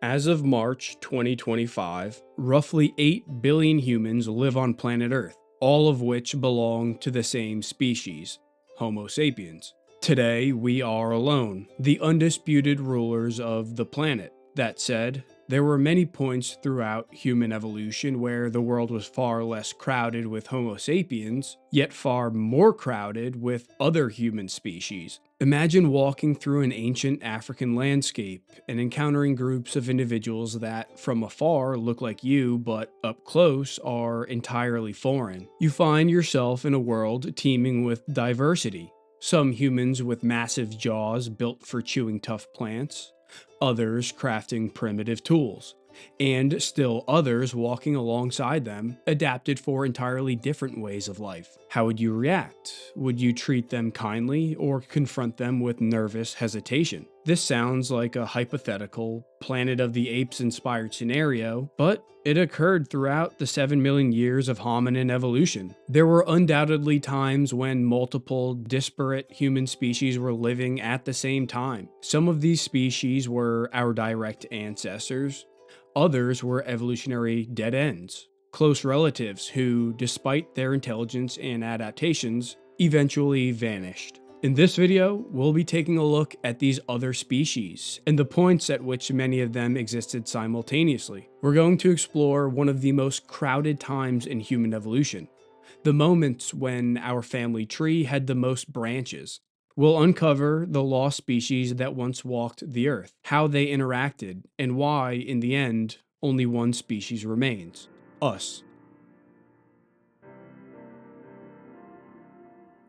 As of March 2025, roughly 8 billion humans live on planet Earth, all of which belong to the same species, Homo sapiens. Today, we are alone, the undisputed rulers of the planet. That said, there were many points throughout human evolution where the world was far less crowded with Homo sapiens, yet far more crowded with other human species. Imagine walking through an ancient African landscape and encountering groups of individuals that, from afar, look like you, but up close are entirely foreign. You find yourself in a world teeming with diversity. Some humans with massive jaws built for chewing tough plants, others crafting primitive tools, and still others walking alongside them, adapted for entirely different ways of life. How would you react? Would you treat them kindly or confront them with nervous hesitation? This sounds like a hypothetical Planet of the Apes inspired scenario, but it occurred throughout the 7 million years of hominin evolution. There were undoubtedly times when multiple disparate human species were living at the same time. Some of these species were our direct ancestors, others were evolutionary dead ends, close relatives who, despite their intelligence and adaptations, eventually vanished. In this video, we'll be taking a look at these other species and the points at which many of them existed simultaneously. We're going to explore one of the most crowded times in human evolution, the moments when our family tree had the most branches. We'll uncover the lost species that once walked the earth, how they interacted, and why, in the end, only one species remains: us.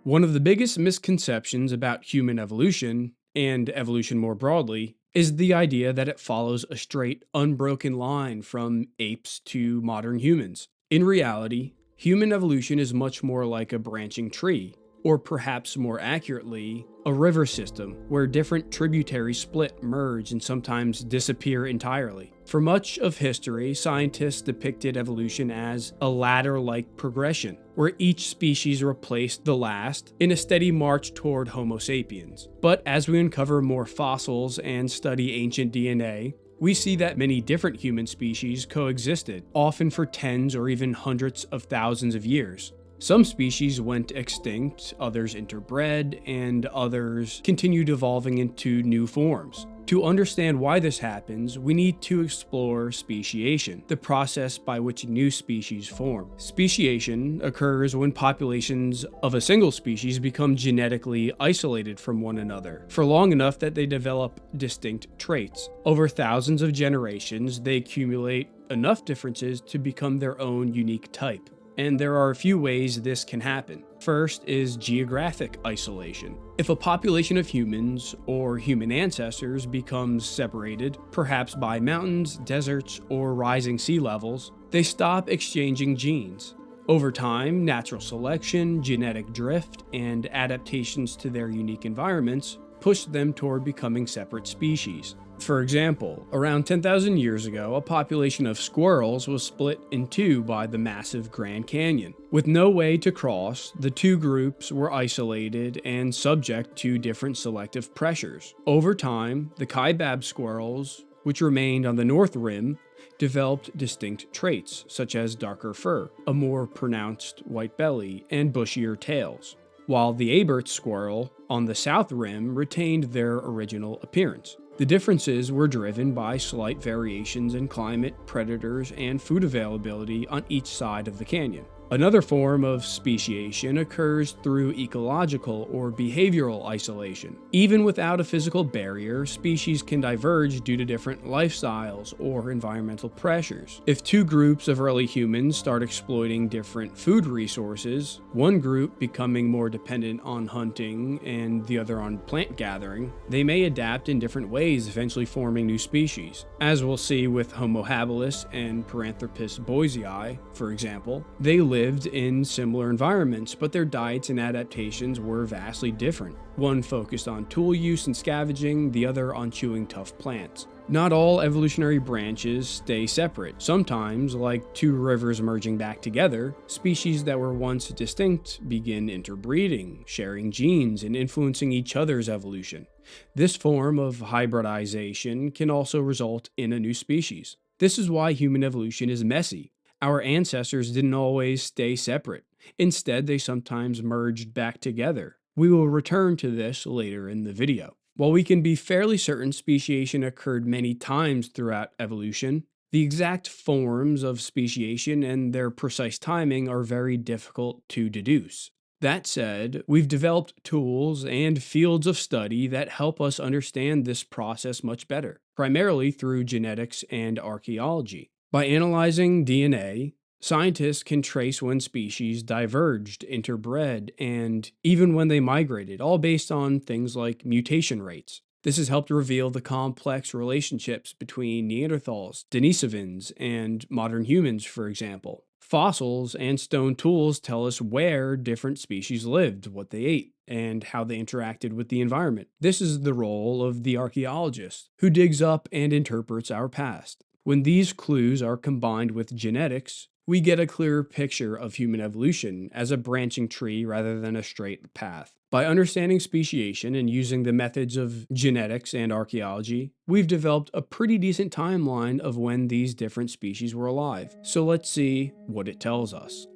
One of the biggest misconceptions about human evolution, and evolution more broadly, is the idea that it follows a straight, unbroken line from apes to modern humans. In reality, human evolution is much more like a branching tree, or perhaps more accurately, a river system where different tributaries split, merge, and sometimes disappear entirely. For much of history, scientists depicted evolution as a ladder-like progression, where each species replaced the last in a steady march toward Homo sapiens. But as we uncover more fossils and study ancient DNA, we see that many different human species coexisted, often for tens or even hundreds of thousands of years. Some species went extinct, others interbred, and others continued evolving into new forms. To understand why this happens, we need to explore speciation, the process by which new species form. Speciation occurs when populations of a single species become genetically isolated from one another for long enough that they develop distinct traits. Over thousands of generations, they accumulate enough differences to become their own unique type. And there are a few ways this can happen. First is geographic isolation. If a population of humans or human ancestors becomes separated, perhaps by mountains, deserts, or rising sea levels, they stop exchanging genes. Over time, natural selection, genetic drift, and adaptations to their unique environments push them toward becoming separate species. For example, around 10,000 years ago, a population of squirrels was split in two by the massive Grand Canyon. With no way to cross, the two groups were isolated and subject to different selective pressures. Over time, the kaibab squirrels, which remained on the north rim, developed distinct traits, such as darker fur, a more pronounced white belly, and bushier tails, while the Abert squirrel on the south rim retained their original appearance. The differences were driven by slight variations in climate, predators, and food availability on each side of the canyon. Another form of speciation occurs through ecological or behavioral isolation. Even without a physical barrier, species can diverge due to different lifestyles or environmental pressures. If two groups of early humans start exploiting different food resources, one group becoming more dependent on hunting and the other on plant gathering, they may adapt in different ways, eventually forming new species. As we'll see with Homo habilis and Paranthropus boisei, for example, they lived in similar environments, but their diets and adaptations were vastly different. One focused on tool use and scavenging, the other on chewing tough plants. Not all evolutionary branches stay separate. Sometimes, like two rivers merging back together, species that were once distinct begin interbreeding, sharing genes, and influencing each other's evolution. This form of hybridization can also result in a new species. This is why human evolution is messy. Our ancestors didn't always stay separate. Instead, they sometimes merged back together. We will return to this later in the video. While we can be fairly certain speciation occurred many times throughout evolution, the exact forms of speciation and their precise timing are very difficult to deduce. That said, we've developed tools and fields of study that help us understand this process much better, primarily through genetics and archaeology. By analyzing DNA, scientists can trace when species diverged, interbred, and even when they migrated, all based on things like mutation rates. This has helped reveal the complex relationships between Neanderthals, Denisovans, and modern humans, for example. Fossils and stone tools tell us where different species lived, what they ate, and how they interacted with the environment. This is the role of the archaeologist, who digs up and interprets our past. When these clues are combined with genetics, we get a clearer picture of human evolution as a branching tree rather than a straight path. By understanding speciation and using the methods of genetics and archaeology, we've developed a pretty decent timeline of when these different species were alive. So let's see what it tells us.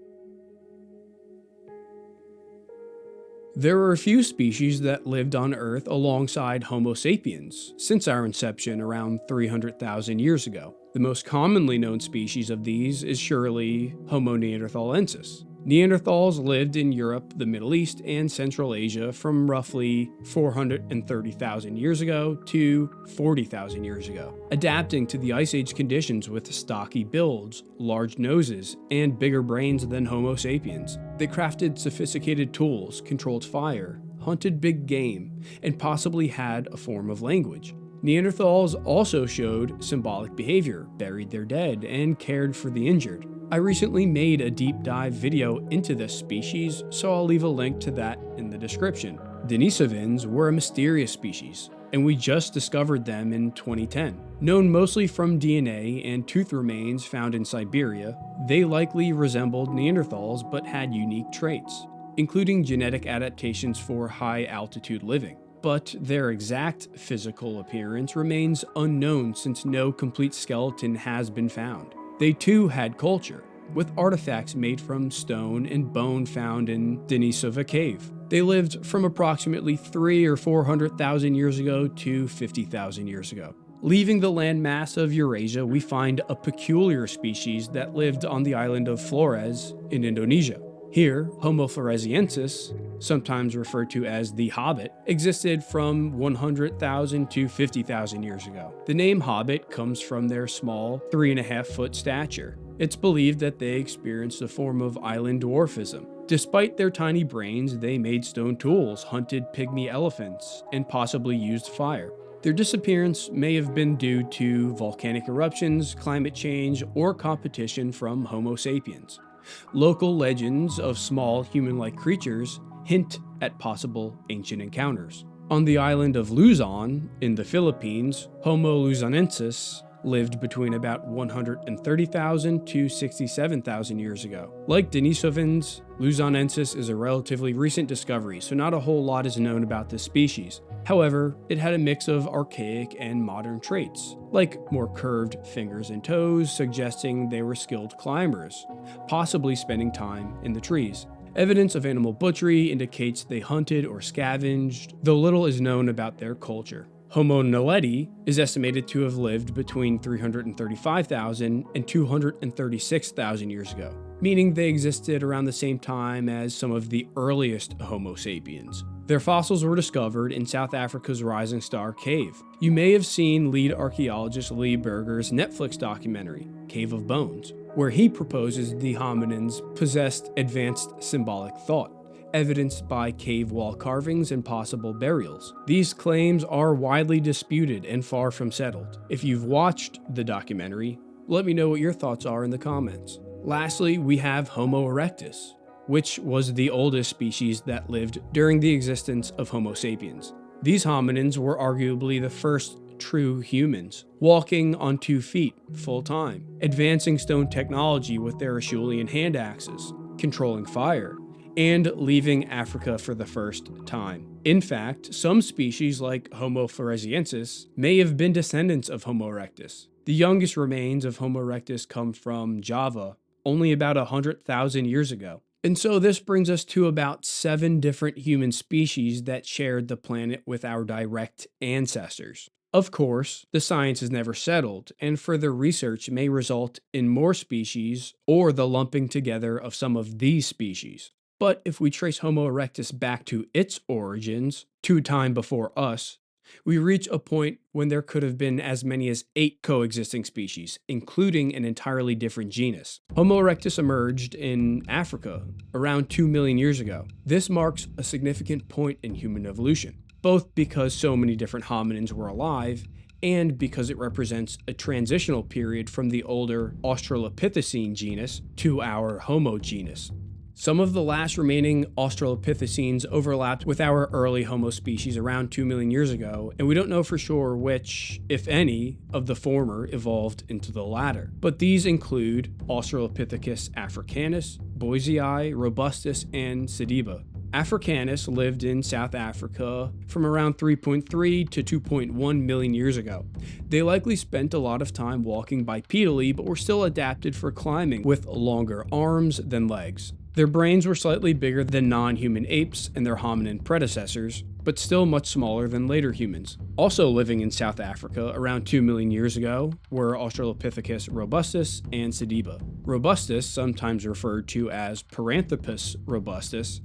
There are a few species that lived on Earth alongside Homo sapiens since our inception around 300,000 years ago. The most commonly known species of these is surely Homo neanderthalensis. Neanderthals lived in Europe, the Middle East, and Central Asia from roughly 430,000 years ago to 40,000 years ago, adapting to the Ice Age conditions with stocky builds, large noses, and bigger brains than Homo sapiens. They crafted sophisticated tools, controlled fire, hunted big game, and possibly had a form of language. Neanderthals also showed symbolic behavior, buried their dead, and cared for the injured. I recently made a deep dive video into this species, so I'll leave a link to that in the description. Denisovans were a mysterious species, and we just discovered them in 2010. Known mostly from DNA and tooth remains found in Siberia, they likely resembled Neanderthals but had unique traits, including genetic adaptations for high-altitude living. But their exact physical appearance remains unknown since no complete skeleton has been found. They too had culture, with artifacts made from stone and bone found in Denisova Cave. They lived from approximately 300,000 or 400,000 years ago to 50,000 years ago. Leaving the landmass of Eurasia, we find a peculiar species that lived on the island of Flores in Indonesia. Here, Homo floresiensis, sometimes referred to as the Hobbit, existed from 100,000 to 50,000 years ago. The name Hobbit comes from their small, 3.5-foot stature. It's believed that they experienced a form of island dwarfism. Despite their tiny brains, they made stone tools, hunted pygmy elephants, and possibly used fire. Their disappearance may have been due to volcanic eruptions, climate change, or competition from Homo sapiens. Local legends of small human-like creatures hint at possible ancient encounters. On the island of Luzon, in the Philippines, Homo luzonensis lived between about 130,000 to 67,000 years ago. Like Denisovans, Luzonensis is a relatively recent discovery, so not a whole lot is known about this species. However, it had a mix of archaic and modern traits, like more curved fingers and toes, suggesting they were skilled climbers, possibly spending time in the trees. Evidence of animal butchery indicates they hunted or scavenged, though little is known about their culture. Homo naledi is estimated to have lived between 335,000 and 236,000 years ago, meaning they existed around the same time as some of the earliest Homo sapiens. Their fossils were discovered in South Africa's Rising Star Cave. You may have seen lead archaeologist Lee Berger's Netflix documentary, Cave of Bones, where he proposes the hominins possessed advanced symbolic thought, evidenced by cave wall carvings and possible burials. These claims are widely disputed and far from settled. If you've watched the documentary, let me know what your thoughts are in the comments. Lastly, we have Homo erectus, which was the oldest species that lived during the existence of Homo sapiens. These hominins were arguably the first true humans, walking on 2 feet full-time, advancing stone technology with their Acheulean hand axes, controlling fire, and leaving Africa for the first time. In fact, some species like Homo floresiensis may have been descendants of Homo erectus. The youngest remains of Homo erectus come from Java, only about 100,000 years ago. And so this brings us to about 7 different human species that shared the planet with our direct ancestors. Of course, the science is never settled, and further research may result in more species or the lumping together of some of these species. But if we trace Homo erectus back to its origins, to time before us, we reach a point when there could have been as many as 8 coexisting species, including an entirely different genus. Homo erectus emerged in Africa around 2 million years ago. This marks a significant point in human evolution, both because so many different hominins were alive and because it represents a transitional period from the older Australopithecine genus to our Homo genus. Some of the last remaining Australopithecines overlapped with our early Homo species around 2 million years ago, and we don't know for sure which, if any, of the former evolved into the latter. But these include Australopithecus africanus, boisei, robustus, and sediba. Africanus lived in South Africa from around 3.3 to 2.1 million years ago. They likely spent a lot of time walking bipedally, but were still adapted for climbing with longer arms than legs. Their brains were slightly bigger than non-human apes and their hominin predecessors, but still much smaller than later humans. Also living in South Africa around 2 million years ago were Australopithecus robustus and sediba. Robustus, sometimes referred to as Paranthropus robustus,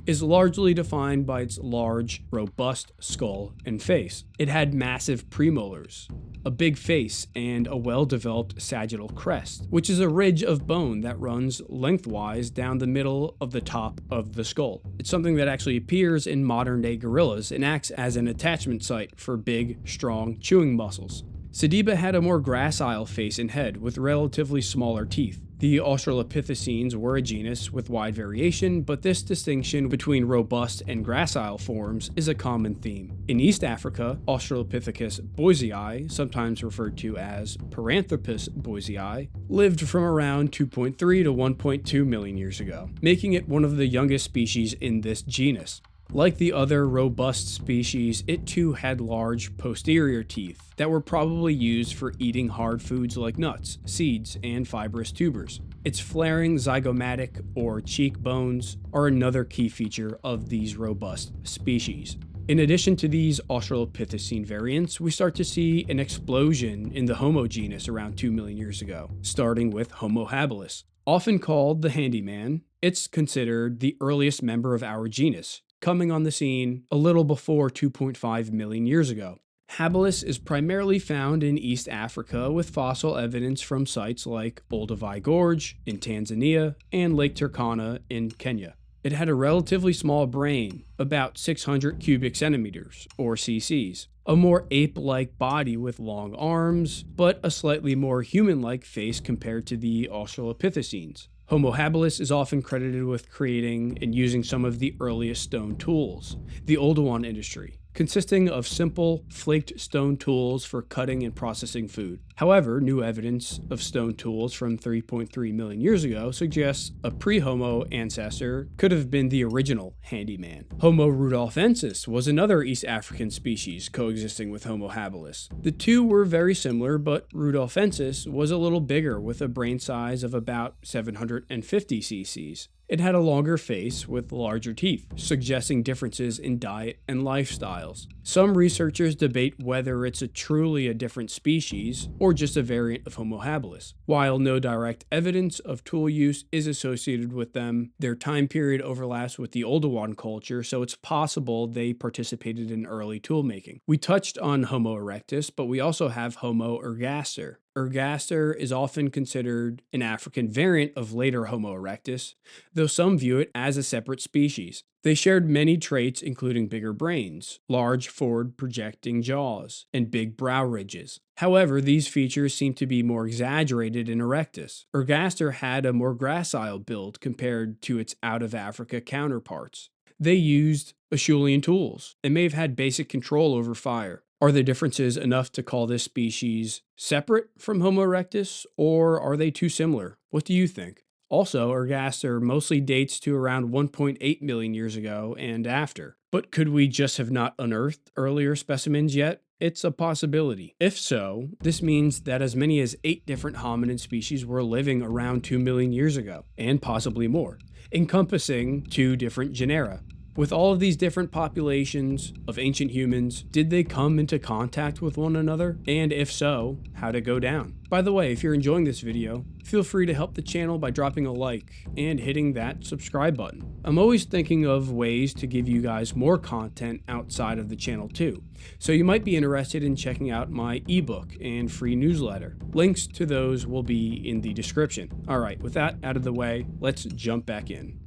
is largely defined by its large, robust skull and face. It had massive premolars, a big face, and a well-developed sagittal crest, which is a ridge of bone that runs lengthwise down the middle of the top of the skull. It's something that actually appears in modern-day gorillas and acts as an attachment site for big, strong chewing muscles. Sediba had a more gracile face and head with relatively smaller teeth. The Australopithecines were a genus with wide variation, but this distinction between robust and gracile forms is a common theme. In East Africa, Australopithecus boisei, sometimes referred to as Paranthropus boisei, lived from around 2.3 to 1.2 million years ago, making it one of the youngest species in this genus. Like the other robust species, it too had large posterior teeth that were probably used for eating hard foods like nuts, seeds, and fibrous tubers. Its flaring zygomatic or cheekbones are another key feature of these robust species. In addition to these Australopithecine variants, we start to see an explosion in the Homo genus around 2 million years ago, starting with Homo habilis. Often called the handyman, it's considered the earliest member of our genus, coming on the scene a little before 2.5 million years ago. Habilis is primarily found in East Africa with fossil evidence from sites like Olduvai Gorge in Tanzania and Lake Turkana in Kenya. It had a relatively small brain, about 600 cubic centimeters, or cc's, a more ape-like body with long arms, but a slightly more human-like face compared to the Australopithecines. Homo habilis is often credited with creating and using some of the earliest stone tools, the Oldowan industry, consisting of simple, flaked stone tools for cutting and processing food. However, new evidence of stone tools from 3.3 million years ago suggests a pre-Homo ancestor could have been the original handyman. Homo rudolfensis was another East African species coexisting with Homo habilis. The two were very similar, but rudolfensis was a little bigger with a brain size of about 750 cc's. It had a longer face with larger teeth, suggesting differences in diet and lifestyles. Some researchers debate whether it's truly a different species or just a variant of Homo habilis. While no direct evidence of tool use is associated with them, their time period overlaps with the Oldowan culture, so it's possible they participated in early tool making. We touched on Homo erectus, but we also have Homo ergaster. Ergaster is often considered an African variant of later Homo erectus, though some view it as a separate species. They shared many traits including bigger brains, large forward projecting jaws, and big brow ridges. However, these features seem to be more exaggerated in erectus. Ergaster had a more gracile build compared to its out-of-Africa counterparts. They used Acheulean tools and may have had basic control over fire. Are the differences enough to call this species separate from Homo erectus, or are they too similar? What do you think? Also, ergaster mostly dates to around 1.8 million years ago and after. But could we just have not unearthed earlier specimens yet? It's a possibility. If so, this means that as many as 8 different hominid species were living around 2 million years ago, and possibly more, encompassing 2 different genera. With all of these different populations of ancient humans, did they come into contact with one another? And if so, how'd it go down? By the way, if you're enjoying this video, feel free to help the channel by dropping a like and hitting that subscribe button. I'm always thinking of ways to give you guys more content outside of the channel too, so you might be interested in checking out my ebook and free newsletter. Links to those will be in the description. Alright, with that out of the way, let's jump back in.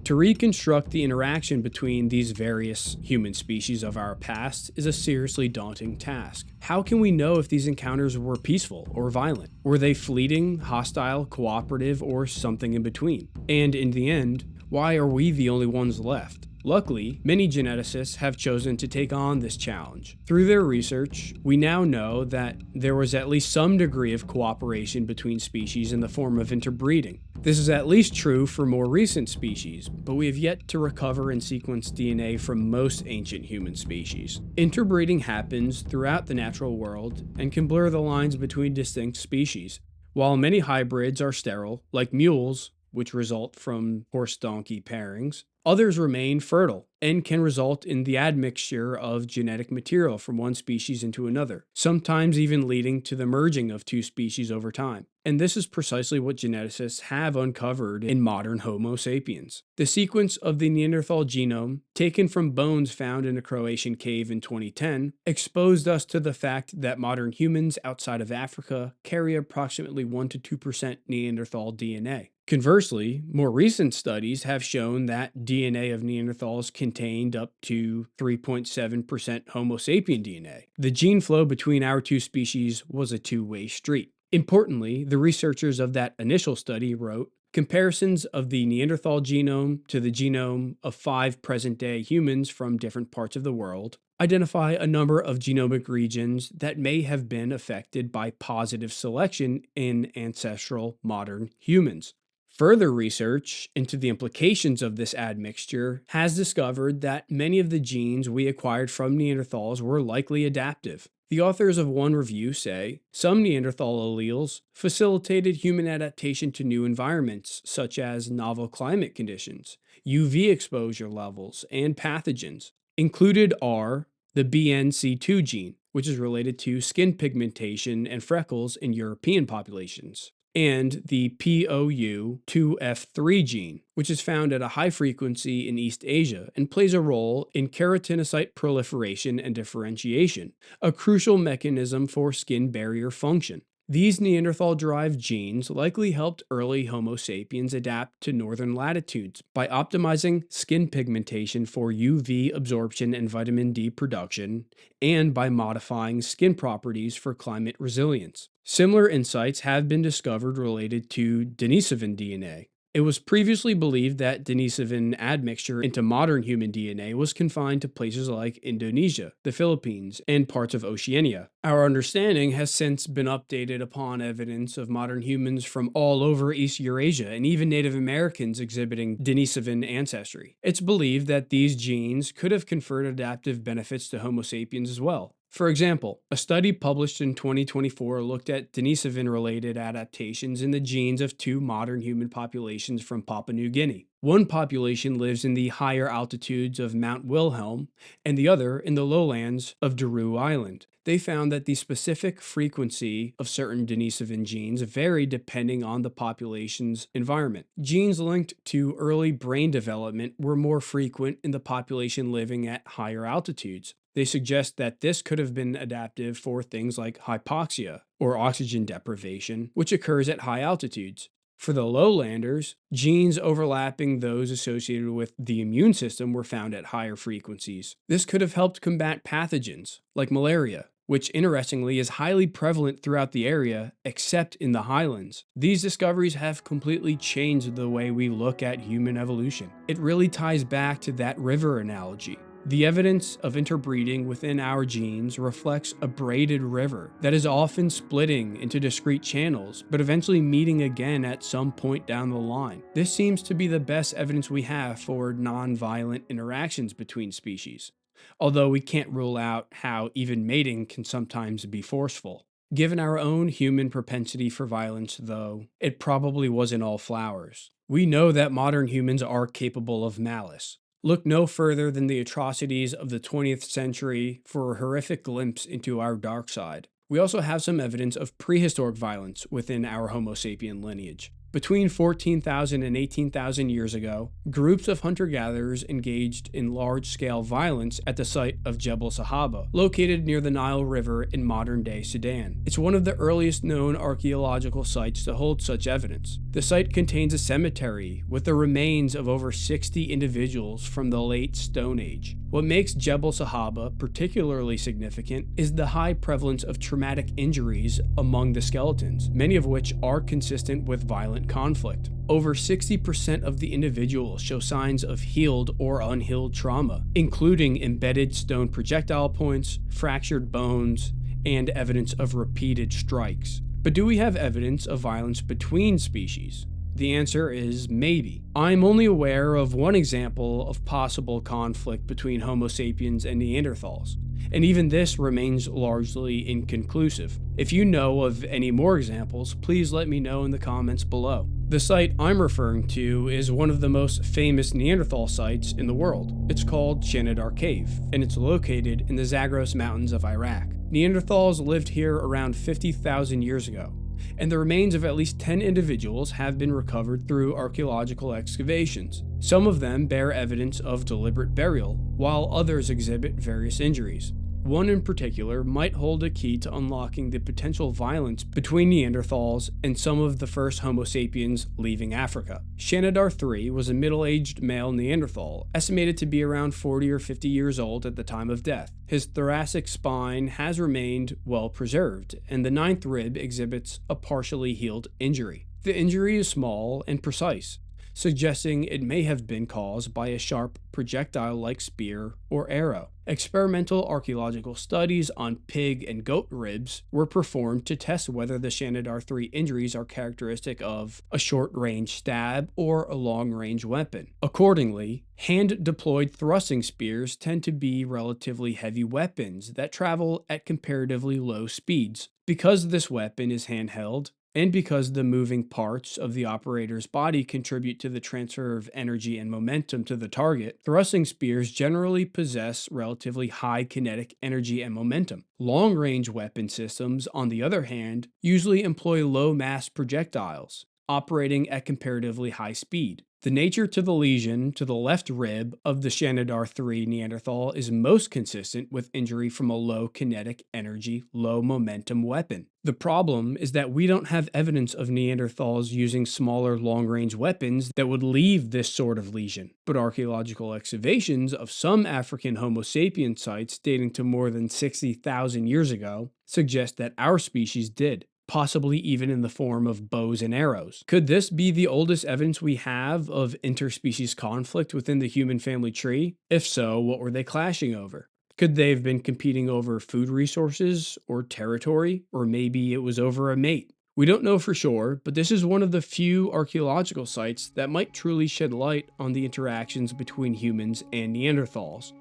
To reconstruct the interaction between these various human species of our past is a seriously daunting task. How can we know if these encounters were peaceful or violent? Were they fleeting, hostile, cooperative, or something in between? And in the end, why are we the only ones left? Luckily, many geneticists have chosen to take on this challenge. Through their research, we now know that there was at least some degree of cooperation between species in the form of interbreeding. This is at least true for more recent species, but we have yet to recover and sequence DNA from most ancient human species. Interbreeding happens throughout the natural world and can blur the lines between distinct species. While many hybrids are sterile, like mules, which result from horse-donkey pairings, others remain fertile and can result in the admixture of genetic material from one species into another, sometimes even leading to the merging of 2 species over time. And this is precisely what geneticists have uncovered in modern Homo sapiens. The sequence of the Neanderthal genome, taken from bones found in a Croatian cave in 2010, exposed us to the fact that modern humans outside of Africa carry approximately 1 to 2% Neanderthal DNA. Conversely, more recent studies have shown that DNA of Neanderthals contained up to 3.7% Homo sapien DNA. The gene flow between our 2 species was a two-way street. Importantly, the researchers of that initial study wrote, comparisons of the Neanderthal genome to the genome of 5 present-day humans from different parts of the world identify a number of genomic regions that may have been affected by positive selection in ancestral modern humans. Further research into the implications of this admixture has discovered that many of the genes we acquired from Neanderthals were likely adaptive. The authors of one review say, some Neanderthal alleles facilitated human adaptation to new environments, such as novel climate conditions, UV exposure levels, and pathogens. Included are the BNC2 gene, which is related to skin pigmentation and freckles in European populations, and the POU2F3 gene, which is found at a high frequency in East Asia and plays a role in keratinocyte proliferation and differentiation, a crucial mechanism for skin barrier function. These Neanderthal-derived genes likely helped early Homo sapiens adapt to northern latitudes by optimizing skin pigmentation for UV absorption and vitamin D production, and by modifying skin properties for climate resilience. Similar insights have been discovered related to Denisovan DNA. It was previously believed that Denisovan admixture into modern human DNA was confined to places like Indonesia, the Philippines, and parts of Oceania. Our understanding has since been updated upon evidence of modern humans from all over East Eurasia and even Native Americans exhibiting Denisovan ancestry. It's believed that these genes could have conferred adaptive benefits to Homo sapiens as well. For example, a study published in 2024 looked at Denisovan-related adaptations in the genes of 2 modern human populations from Papua New Guinea. One population lives in the higher altitudes of Mount Wilhelm, and the other in the lowlands of Daru Island. They found that the specific frequency of certain Denisovan genes varied depending on the population's environment. Genes linked to early brain development were more frequent in the population living at higher altitudes. They suggest that this could have been adaptive for things like hypoxia, or oxygen deprivation, which occurs at high altitudes. For the lowlanders, genes overlapping those associated with the immune system were found at higher frequencies. This could have helped combat pathogens, like malaria, which interestingly is highly prevalent throughout the area, except in the highlands. These discoveries have completely changed the way we look at human evolution. It really ties back to that river analogy. The evidence of interbreeding within our genes reflects a braided river that is often splitting into discrete channels, but eventually meeting again at some point down the line. This seems to be the best evidence we have for non-violent interactions between species, although we can't rule out how even mating can sometimes be forceful. Given our own human propensity for violence, though, it probably wasn't all flowers. We know that modern humans are capable of malice. Look no further than the atrocities of the 20th century for a horrific glimpse into our dark side. We also have some evidence of prehistoric violence within our Homo sapien lineage. Between 14,000 and 18,000 years ago, groups of hunter-gatherers engaged in large-scale violence at the site of Jebel Sahaba, located near the Nile River in modern-day Sudan. It's one of the earliest known archaeological sites to hold such evidence. The site contains a cemetery with the remains of over 60 individuals from the late Stone Age. What makes Jebel Sahaba particularly significant is the high prevalence of traumatic injuries among the skeletons, many of which are consistent with violent conflict. Over 60% of the individuals show signs of healed or unhealed trauma, including embedded stone projectile points, fractured bones, and evidence of repeated strikes. But do we have evidence of violence between species? The answer is maybe. I'm only aware of one example of possible conflict between Homo sapiens and Neanderthals, and even this remains largely inconclusive. If you know of any more examples, please let me know in the comments below. The site I'm referring to is one of the most famous Neanderthal sites in the world. It's called Shanidar Cave, and it's located in the Zagros Mountains of Iraq. Neanderthals lived here around 50,000 years ago, and the remains of at least 10 individuals have been recovered through archaeological excavations. Some of them bear evidence of deliberate burial, while others exhibit various injuries. One in particular might hold a key to unlocking the potential violence between Neanderthals and some of the first Homo sapiens leaving Africa. Shanidar III was a middle-aged male Neanderthal, estimated to be around 40 or 50 years old at the time of death. His thoracic spine has remained well preserved, and the ninth rib exhibits a partially healed injury. The injury is small and precise, suggesting it may have been caused by a sharp projectile-like spear or arrow. Experimental archaeological studies on pig and goat ribs were performed to test whether the Shanidar III injuries are characteristic of a short-range stab or a long-range weapon. Accordingly, hand-deployed thrusting spears tend to be relatively heavy weapons that travel at comparatively low speeds. Because this weapon is handheld, and because the moving parts of the operator's body contribute to the transfer of energy and momentum to the target, thrusting spears generally possess relatively high kinetic energy and momentum. Long-range weapon systems, on the other hand, usually employ low-mass projectiles, operating at comparatively high speed. The nature to the lesion to the left rib of the Shanidar III Neanderthal is most consistent with injury from a low kinetic energy, low momentum weapon. The problem is that we don't have evidence of Neanderthals using smaller long-range weapons that would leave this sort of lesion, but archaeological excavations of some African Homo sapien sites dating to more than 60,000 years ago suggest that our species did, possibly even in the form of bows and arrows. Could this be the oldest evidence we have of interspecies conflict within the human family tree? If so, what were they clashing over? Could they have been competing over food resources or territory, or maybe it was over a mate? We don't know for sure, but this is one of the few archaeological sites that might truly shed light on the interactions between humans and Neanderthals.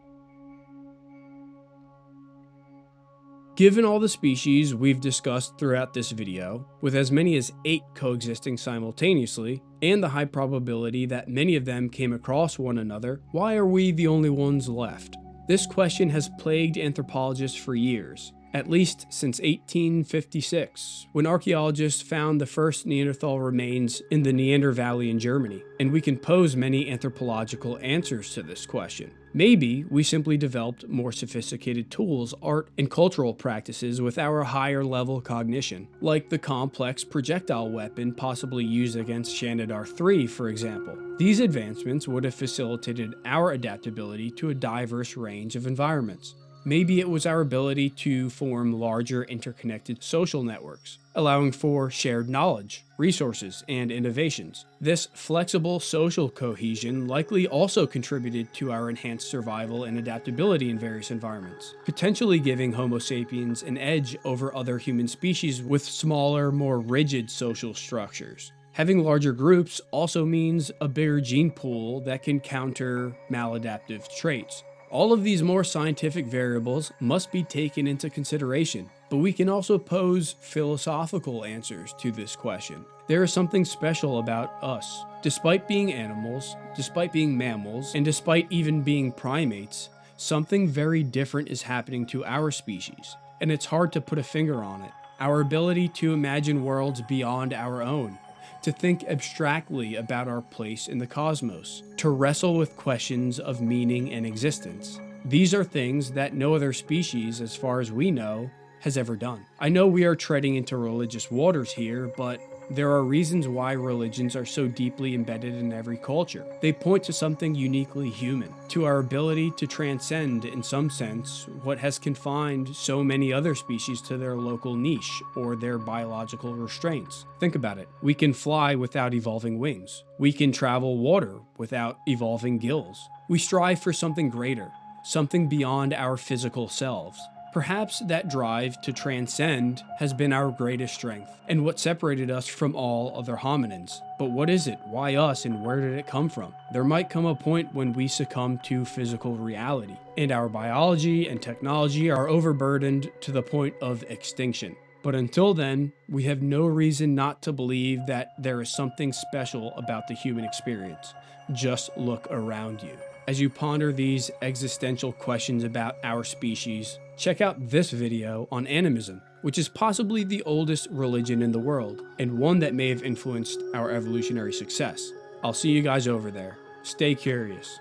Given all the species we've discussed throughout this video, with as many as 8 coexisting simultaneously, and the high probability that many of them came across one another, why are we the only ones left? This question has plagued anthropologists for years, at least since 1856, when archaeologists found the first Neanderthal remains in the Neander Valley in Germany, and we can pose many anthropological answers to this question. Maybe we simply developed more sophisticated tools, art, and cultural practices with our higher level cognition, like the complex projectile weapon possibly used against Shanidar III, for example. These advancements would have facilitated our adaptability to a diverse range of environments. Maybe it was our ability to form larger interconnected social networks, allowing for shared knowledge, resources, and innovations. This flexible social cohesion likely also contributed to our enhanced survival and adaptability in various environments, potentially giving Homo sapiens an edge over other human species with smaller, more rigid social structures. Having larger groups also means a bigger gene pool that can counter maladaptive traits. All of these more scientific variables must be taken into consideration, but we can also pose philosophical answers to this question. There is something special about us. Despite being animals, despite being mammals, and despite even being primates, something very different is happening to our species, and it's hard to put a finger on it. Our ability to imagine worlds beyond our own, to think abstractly about our place in the cosmos, to wrestle with questions of meaning and existence. These are things that no other species, as far as we know, has ever done. I know we are treading into religious waters here, but there are reasons why religions are so deeply embedded in every culture. They point to something uniquely human, to our ability to transcend, in some sense, what has confined so many other species to their local niche or their biological restraints. Think about it. We can fly without evolving wings. We can travel water without evolving gills. We strive for something greater, something beyond our physical selves. Perhaps that drive to transcend has been our greatest strength, and what separated us from all other hominins. But what is it? Why us? And where did it come from? There might come a point when we succumb to physical reality, and our biology and technology are overburdened to the point of extinction. But until then, we have no reason not to believe that there is something special about the human experience. Just look around you. As you ponder these existential questions about our species, check out this video on animism, which is possibly the oldest religion in the world, and one that may have influenced our evolutionary success. I'll see you guys over there. Stay curious.